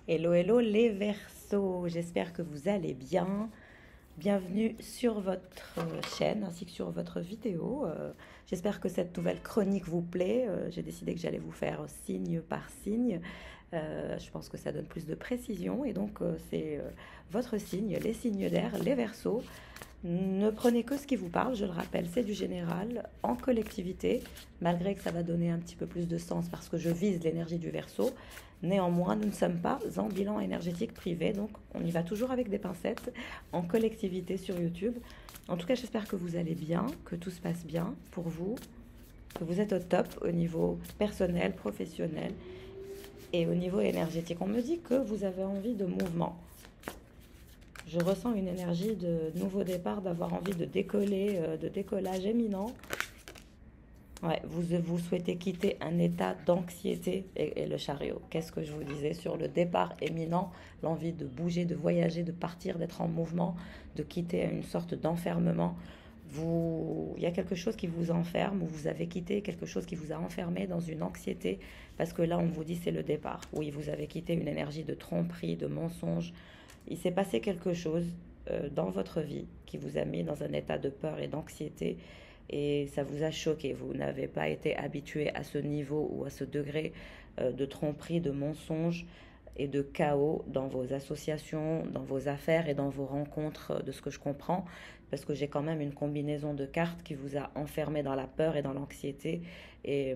Hello, hello les Verseaux, j'espère que vous allez bien. Bienvenue sur votre chaîne ainsi que sur votre vidéo. J'espère que cette nouvelle chronique vous plaît. J'ai décidé que j'allais vous faire signe par signe. Je pense que ça donne plus de précision et donc c'est votre signe, les signes d'air, les Verseaux. Ne prenez que ce qui vous parle, je le rappelle, c'est du général, en collectivité, malgré que ça va donner un petit peu plus de sens parce que je vise l'énergie du Verseau. Néanmoins, nous ne sommes pas en bilan énergétique privé, donc on y va toujours avec des pincettes, en collectivité sur YouTube. En tout cas, j'espère que vous allez bien, que tout se passe bien pour vous, que vous êtes au top au niveau personnel, professionnel et au niveau énergétique. On me dit que vous avez envie de mouvement. Je ressens une énergie de nouveau départ, d'avoir envie de décoller, de décollage éminent. Ouais, vous souhaitez quitter un état d'anxiété et le chariot. Qu'est-ce que je vous disais sur le départ éminent, l'envie de bouger, de voyager, de partir, d'être en mouvement, de quitter une sorte d'enfermement. Il y a quelque chose qui vous enferme ou vous avez quitté quelque chose qui vous a enfermé dans une anxiété parce que là on vous dit c'est le départ. Oui, vous avez quitté une énergie de tromperie, de mensonge. Il s'est passé quelque chose dans votre vie qui vous a mis dans un état de peur et d'anxiété et ça vous a choqué. Vous n'avez pas été habitué à ce niveau ou à ce degré de tromperie, de mensonge et de chaos dans vos associations, dans vos affaires et dans vos rencontres, de ce que je comprends, parce que j'ai quand même une combinaison de cartes qui vous a enfermé dans la peur et dans l'anxiété, et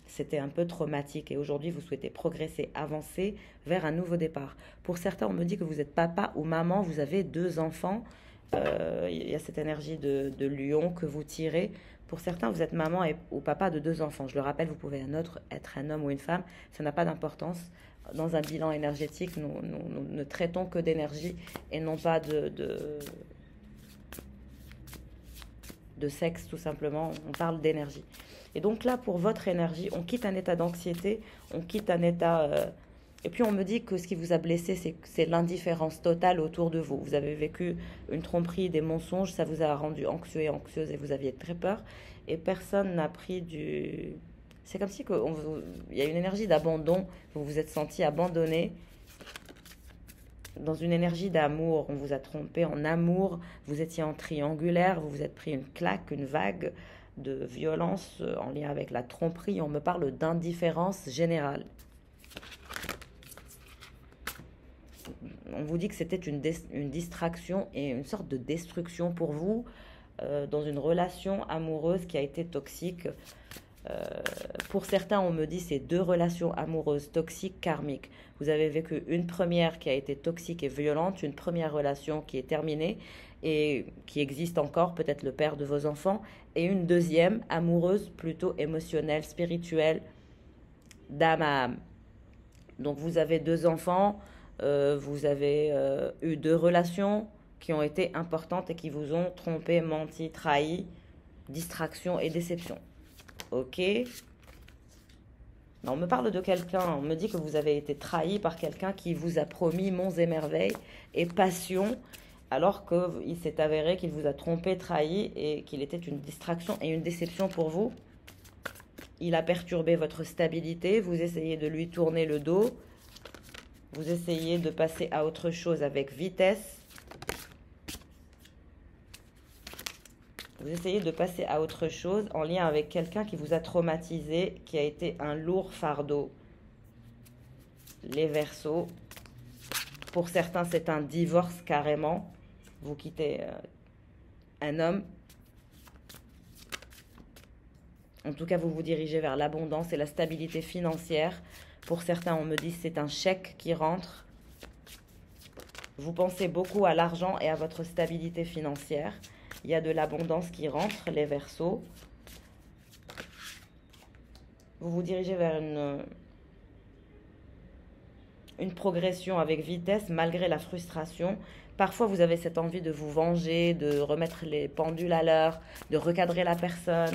c'était un peu traumatique. Et aujourd'hui, vous souhaitez progresser, avancer vers un nouveau départ. Pour certains, on me dit que vous êtes papa ou maman, vous avez deux enfants. Il y a cette énergie de lion que vous tirez. Pour certains, vous êtes maman ou papa de deux enfants. Je le rappelle, vous pouvez être un homme ou une femme. Ça n'a pas d'importance. Dans un bilan énergétique, nous ne traitons que d'énergie et non pas de sexe, tout simplement. On parle d'énergie. Et donc là, pour votre énergie, on quitte un état d'anxiété, on quitte un état... Et puis on me dit que ce qui vous a blessé, c'est l'indifférence totale autour de vous. Vous avez vécu une tromperie, des mensonges, ça vous a rendu anxieux et anxieuse et vous aviez très peur. Et personne n'a pris du... C'est comme si il y a une énergie d'abandon, vous vous êtes senti abandonné dans une énergie d'amour. On vous a trompé en amour, vous étiez en triangulaire, vous vous êtes pris une claque, une vague de violence en lien avec la tromperie. On me parle d'indifférence générale. On vous dit que c'était une distraction et une sorte de destruction pour vous dans une relation amoureuse qui a été toxique. Pour certains, on me dit c'est deux relations amoureuses toxiques karmiques. Vous avez vécu une première qui a été toxique et violente, une première relation qui est terminée et qui existe encore, peut-être le père de vos enfants, et une deuxième amoureuse plutôt émotionnelle, spirituelle, d'âme à âme. Donc vous avez deux enfants, vous avez eu deux relations qui ont été importantes et qui vous ont trompé, menti, trahi, distraction et déception. Ok. On me parle de quelqu'un, on me dit que vous avez été trahi par quelqu'un qui vous a promis monts et merveilles et passion, alors qu'il s'est avéré qu'il vous a trompé, trahi et qu'il était une distraction et une déception pour vous. Il a perturbé votre stabilité, vous essayez de lui tourner le dos, vous essayez de passer à autre chose avec vitesse. Vous essayez de passer à autre chose en lien avec quelqu'un qui vous a traumatisé, qui a été un lourd fardeau. Les Verseaux. Pour certains, c'est un divorce carrément. Vous quittez un homme. En tout cas, vous vous dirigez vers l'abondance et la stabilité financière. Pour certains, on me dit que c'est un chèque qui rentre. Vous pensez beaucoup à l'argent et à votre stabilité financière. Il y a de l'abondance qui rentre, les Verseaux. Vous vous dirigez vers une progression avec vitesse malgré la frustration. Parfois, vous avez cette envie de vous venger, de remettre les pendules à l'heure, de recadrer la personne.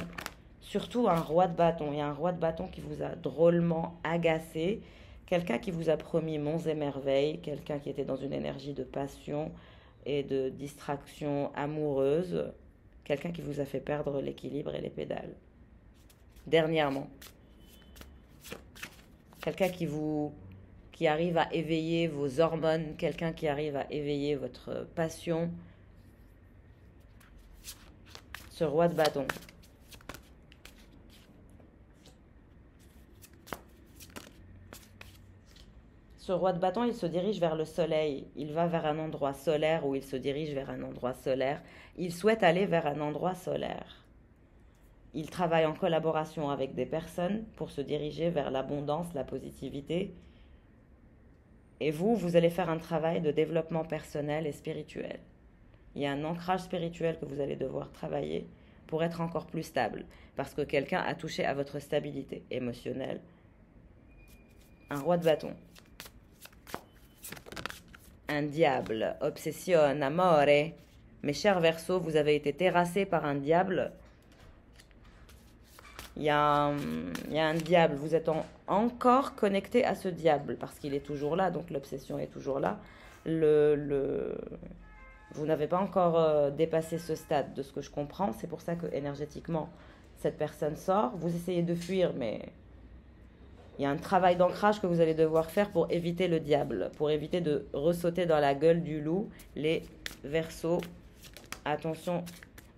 Surtout un roi de bâton. Il y a un roi de bâton qui vous a drôlement agacé. Quelqu'un qui vous a promis monts et merveilles. Quelqu'un qui était dans une énergie de passion et de distraction amoureuse. Quelqu'un qui vous a fait perdre l'équilibre et les pédales. Dernièrement. Quelqu'un qui qui arrive à éveiller vos hormones, quelqu'un qui arrive à éveiller votre passion. Ce roi de bâton. Ce roi de bâton, il se dirige vers le soleil. Il va vers un endroit solaire ou il se dirige vers un endroit solaire. Il souhaite aller vers un endroit solaire. Il travaille en collaboration avec des personnes pour se diriger vers l'abondance, la positivité. Et vous, vous allez faire un travail de développement personnel et spirituel. Il y a un ancrage spirituel que vous allez devoir travailler pour être encore plus stable. Parce que quelqu'un a touché à votre stabilité émotionnelle. Un roi de bâton. Un diable, obsession, amore. Mes chers Verseaux, vous avez été terrassés par un diable. Il y a un diable, vous êtes encore connecté à ce diable parce qu'il est toujours là, donc l'obsession est toujours là. Vous n'avez pas encore dépassé ce stade de ce que je comprends. C'est pour ça que énergétiquement, cette personne sort. Vous essayez de fuir, mais il y a un travail d'ancrage que vous allez devoir faire pour éviter le diable, pour éviter de ressauter dans la gueule du loup. Les Verseaux, attention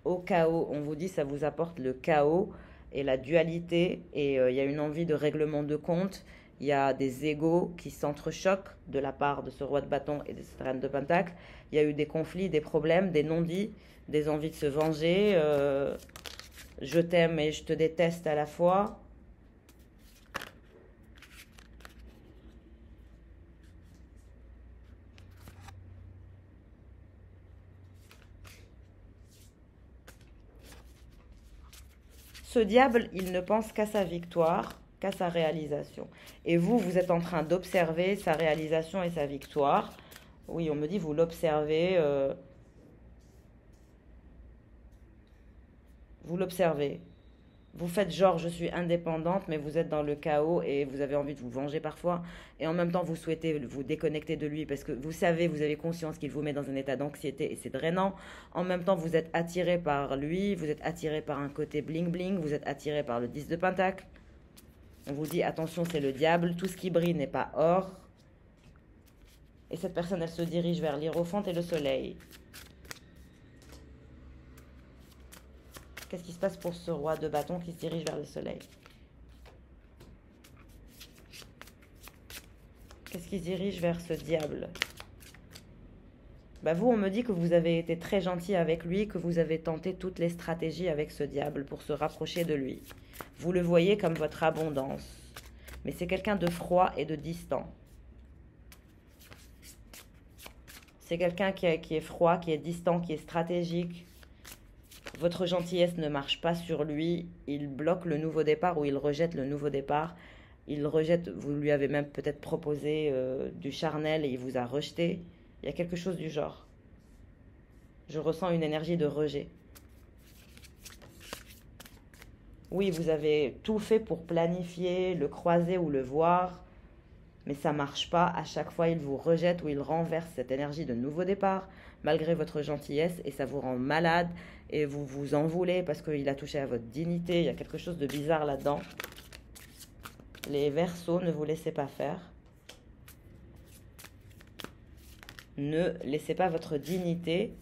au chaos. On vous dit ça vous apporte le chaos et la dualité. Et il y a une envie de règlement de compte. Il y a des égos qui s'entrechoquent de la part de ce roi de bâton et de cette reine de pentacle. Il y a eu des conflits, des problèmes, des non-dits, des envies de se venger. Je t'aime et je te déteste à la fois. Ce diable, il ne pense qu'à sa victoire, qu'à sa réalisation. Et vous, vous êtes en train d'observer sa réalisation et sa victoire. Oui, on me dit, vous l'observez. Vous l'observez. Vous faites genre, je suis indépendante, mais vous êtes dans le chaos et vous avez envie de vous venger parfois. Et en même temps, vous souhaitez vous déconnecter de lui parce que vous savez, vous avez conscience qu'il vous met dans un état d'anxiété et c'est drainant. En même temps, vous êtes attiré par lui, vous êtes attiré par un côté bling-bling, vous êtes attiré par le 10 de pentacle. On vous dit, attention, c'est le diable, tout ce qui brille n'est pas or. Et cette personne, elle se dirige vers l'hiérophante et le soleil. Qu'est-ce qui se passe pour ce roi de bâton qui se dirige vers le soleil? Qu'est-ce qui se dirige vers ce diable? Bah vous, on me dit que vous avez été très gentil avec lui, que vous avez tenté toutes les stratégies avec ce diable pour se rapprocher de lui. Vous le voyez comme votre abondance. Mais c'est quelqu'un de froid et de distant. C'est quelqu'un qui est froid, qui est distant, qui est stratégique. Votre gentillesse ne marche pas sur lui. Il bloque le nouveau départ ou il rejette le nouveau départ. Il rejette, vous lui avez même peut-être proposé du charnel et il vous a rejeté. Il y a quelque chose du genre. Je ressens une énergie de rejet. Oui, vous avez tout fait pour planifier, le croiser ou le voir, mais ça ne marche pas. À chaque fois, il vous rejette ou il renverse cette énergie de nouveau départ, malgré votre gentillesse, et ça vous rend malade, et vous vous en voulez parce qu'il a touché à votre dignité. Il y a quelque chose de bizarre là-dedans. Les Verseaux, ne vous laissez pas faire. Ne laissez pas votre dignité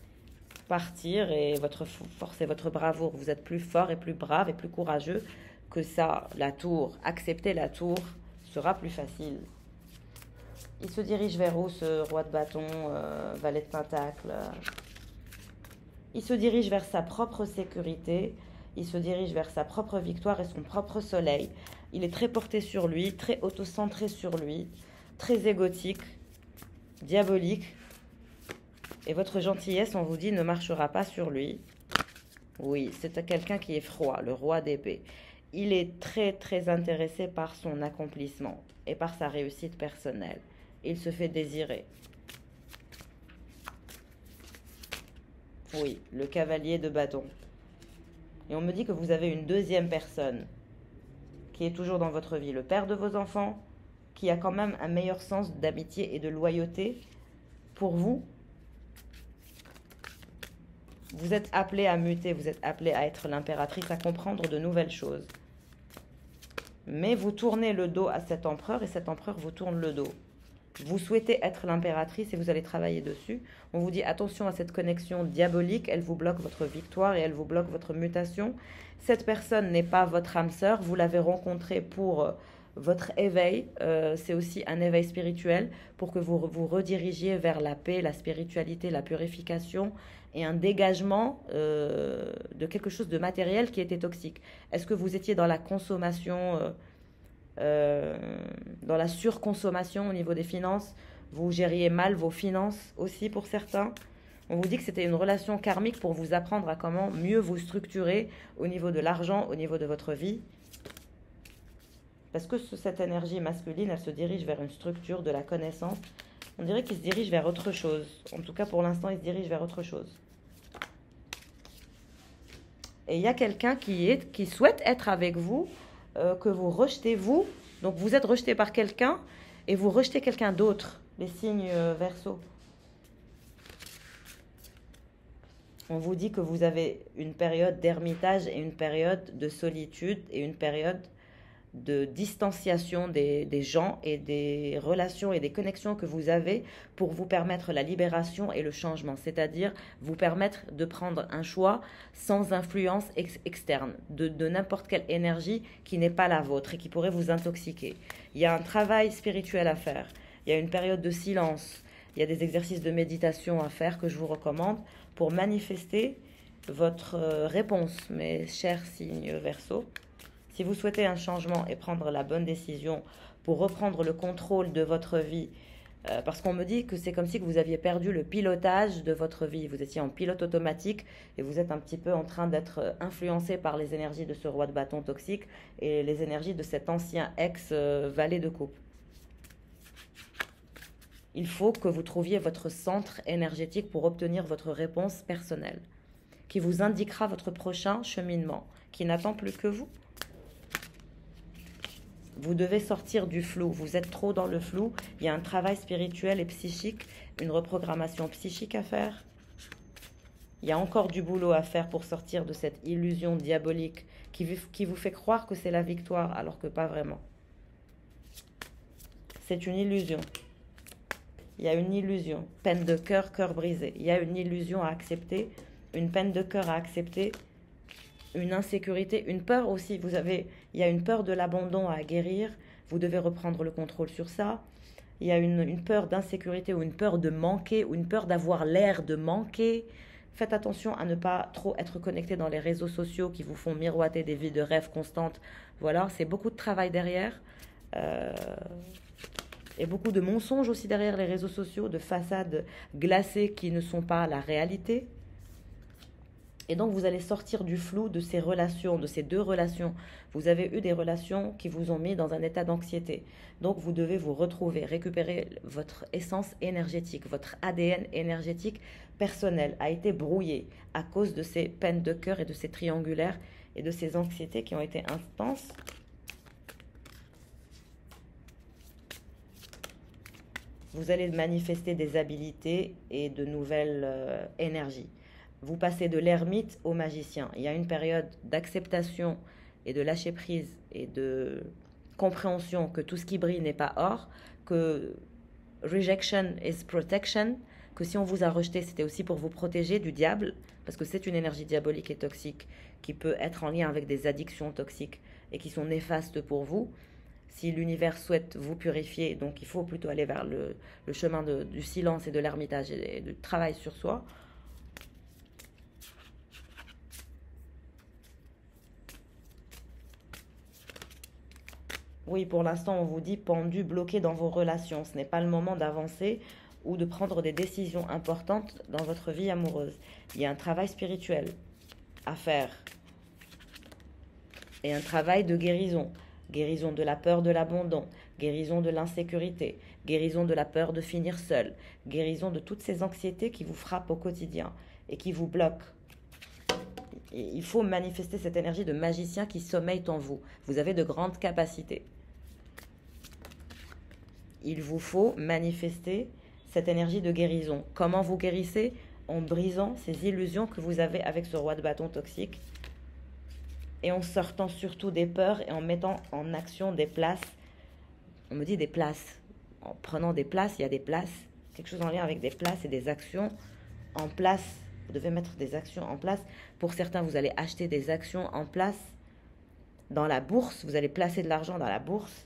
partir et votre force et votre bravoure. Vous êtes plus fort et plus brave et plus courageux que ça. La tour, accepter la tour sera plus facile. Il se dirige vers où, ce roi de bâton, valet de pentacle? Il se dirige vers sa propre sécurité, il se dirige vers sa propre victoire et son propre soleil. Il est très porté sur lui, très auto-centré sur lui, très égotique, diabolique. Et votre gentillesse, on vous dit, ne marchera pas sur lui. Oui, c'est quelqu'un qui est froid, le roi d'épée. Il est très très intéressé par son accomplissement et par sa réussite personnelle. Il se fait désirer. Oui, le cavalier de bâton. Et on me dit que vous avez une deuxième personne qui est toujours dans votre vie, le père de vos enfants, qui a quand même un meilleur sens d'amitié et de loyauté pour vous. Vous êtes appelé à muter, vous êtes appelé à être l'impératrice, à comprendre de nouvelles choses. Mais vous tournez le dos à cet empereur et cet empereur vous tourne le dos. Vous souhaitez être l'impératrice et vous allez travailler dessus. On vous dit attention à cette connexion diabolique, elle vous bloque votre victoire et elle vous bloque votre mutation. Cette personne n'est pas votre âme sœur, vous l'avez rencontrée pour votre éveil. C'est aussi un éveil spirituel pour que vous vous redirigiez vers la paix, la spiritualité, la purification et un dégagement de quelque chose de matériel qui était toxique. Est-ce que vous étiez dans la consommation dans la surconsommation au niveau des finances? Vous gériez mal vos finances aussi pour certains. On vous dit que c'était une relation karmique pour vous apprendre à comment mieux vous structurer au niveau de l'argent, au niveau de votre vie. Parce que cette énergie masculine, elle se dirige vers une structure de la connaissance. On dirait qu'il se dirige vers autre chose. En tout cas, pour l'instant, il se dirige vers autre chose. Et il y a quelqu'un qui souhaite être avec vous, que vous rejetez vous. Donc vous êtes rejeté par quelqu'un et vous rejetez quelqu'un d'autre, les signes Verseau. On vous dit que vous avez une période d'ermitage et une période de solitude et une période de distanciation des gens et des relations et des connexions que vous avez pour vous permettre la libération et le changement, c'est-à-dire vous permettre de prendre un choix sans influence externe, de n'importe quelle énergie qui n'est pas la vôtre et qui pourrait vous intoxiquer. Il y a un travail spirituel à faire, il y a une période de silence, il y a des exercices de méditation à faire que je vous recommande pour manifester votre réponse, mes chers signes Verseau. Si vous souhaitez un changement et prendre la bonne décision pour reprendre le contrôle de votre vie, parce qu'on me dit que c'est comme si vous aviez perdu le pilotage de votre vie, vous étiez en pilote automatique et vous êtes un petit peu en train d'être influencé par les énergies de ce roi de bâton toxique et les énergies de cet ancien ex-valet de coupe. Il faut que vous trouviez votre centre énergétique pour obtenir votre réponse personnelle, qui vous indiquera votre prochain cheminement, qui n'attend plus que vous. Vous devez sortir du flou, vous êtes trop dans le flou, il y a un travail spirituel et psychique, une reprogrammation psychique à faire. Il y a encore du boulot à faire pour sortir de cette illusion diabolique qui vous fait croire que c'est la victoire alors que pas vraiment. C'est une illusion. Il y a une illusion, peine de cœur, cœur brisé. Il y a une illusion à accepter, une peine de cœur à accepter, une insécurité, une peur aussi. Il y a une peur de l'abandon à guérir. Vous devez reprendre le contrôle sur ça. Il y a une peur d'insécurité ou une peur de manquer ou une peur d'avoir l'air de manquer. Faites attention à ne pas trop être connecté dans les réseaux sociaux qui vous font miroiter des vies de rêve constantes. Voilà, c'est beaucoup de travail derrière. Et beaucoup de mensonges aussi derrière les réseaux sociaux, de façades glacées qui ne sont pas la réalité. Et donc, vous allez sortir du flou de ces relations, de ces deux relations. Vous avez eu des relations qui vous ont mis dans un état d'anxiété. Donc, vous devez vous retrouver, récupérer votre essence énergétique. Votre ADN énergétique personnel a été brouillé à cause de ces peines de cœur et de ces triangulaires et de ces anxiétés qui ont été intenses. Vous allez manifester des habilités et de nouvelles énergies. Vous passez de l'ermite au magicien. Il y a une période d'acceptation et de lâcher prise et de compréhension que tout ce qui brille n'est pas or, que rejection is protection, que si on vous a rejeté, c'était aussi pour vous protéger du diable, parce que c'est une énergie diabolique et toxique qui peut être en lien avec des addictions toxiques et qui sont néfastes pour vous. Si l'univers souhaite vous purifier, donc il faut plutôt aller vers le chemin du silence et de l'ermitage et du travail sur soi. Oui, pour l'instant, on vous dit pendu, bloqué dans vos relations. Ce n'est pas le moment d'avancer ou de prendre des décisions importantes dans votre vie amoureuse. Il y a un travail spirituel à faire et un travail de guérison. Guérison de la peur de l'abandon, guérison de l'insécurité, guérison de la peur de finir seul, guérison de toutes ces anxiétés qui vous frappent au quotidien et qui vous bloquent. Et il faut manifester cette énergie de magicien qui sommeille en vous. Vous avez de grandes capacités. Il vous faut manifester cette énergie de guérison. Comment vous guérissez? En brisant ces illusions que vous avez avec ce roi de bâton toxique et en sortant surtout des peurs et en mettant en action des places. On me dit des places. en prenant des places. Il y a des places, quelque chose en lien avec des places et des actions en place. Vous devez mettre des actions en place. Pour certains, vous allez acheter des actions en place dans la bourse. Vous allez placer de l'argent dans la bourse.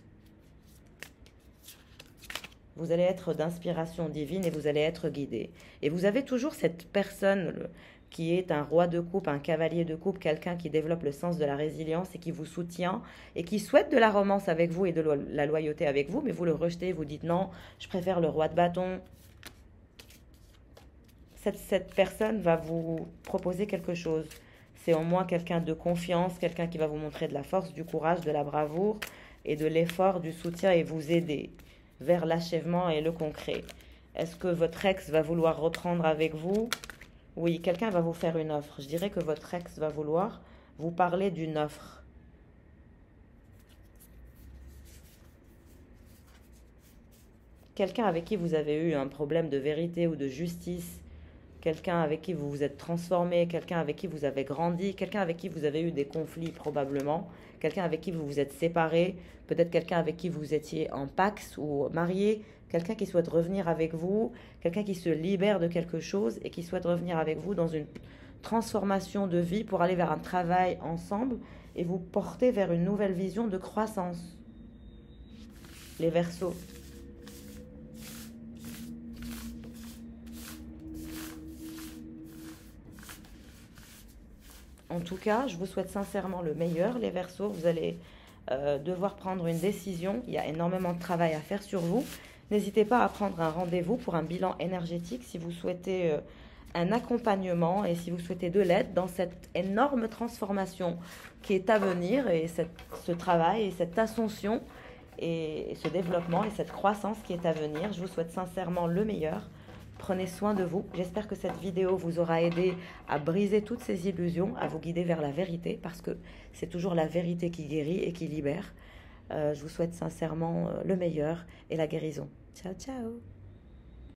Vous allez être d'inspiration divine et vous allez être guidé. Et vous avez toujours cette personne qui est un roi de coupe, un cavalier de coupe, quelqu'un qui développe le sens de la résilience et qui vous soutient et qui souhaite de la romance avec vous et de la loyauté avec vous, mais vous le rejetez, vous dites non, je préfère le roi de bâton. Cette personne va vous proposer quelque chose. C'est en moi quelqu'un de confiance, quelqu'un qui va vous montrer de la force, du courage, de la bravoure et de l'effort, du soutien et vous aider vers l'achèvement et le concret. Est-ce que votre ex va vouloir reprendre avec vous? Oui, quelqu'un va vous faire une offre. Je dirais que votre ex va vouloir vous parler d'une offre. Quelqu'un avec qui vous avez eu un problème de vérité ou de justice, quelqu'un avec qui vous vous êtes transformé, quelqu'un avec qui vous avez grandi, quelqu'un avec qui vous avez eu des conflits probablement, quelqu'un avec qui vous vous êtes séparé, peut-être quelqu'un avec qui vous étiez en pax ou marié, quelqu'un qui souhaite revenir avec vous, quelqu'un qui se libère de quelque chose et qui souhaite revenir avec vous dans une transformation de vie pour aller vers un travail ensemble et vous porter vers une nouvelle vision de croissance. Les Verseaux. En tout cas, je vous souhaite sincèrement le meilleur, les Verseaux. Vous allez devoir prendre une décision. Il y a énormément de travail à faire sur vous. N'hésitez pas à prendre un rendez-vous pour un bilan énergétique si vous souhaitez un accompagnement et si vous souhaitez de l'aide dans cette énorme transformation qui est à venir et ce travail et cette ascension et ce développement et cette croissance qui est à venir. Je vous souhaite sincèrement le meilleur. Prenez soin de vous. J'espère que cette vidéo vous aura aidé à briser toutes ces illusions, à vous guider vers la vérité, parce que c'est toujours la vérité qui guérit et qui libère. Je vous souhaite sincèrement le meilleur et la guérison. Ciao, ciao!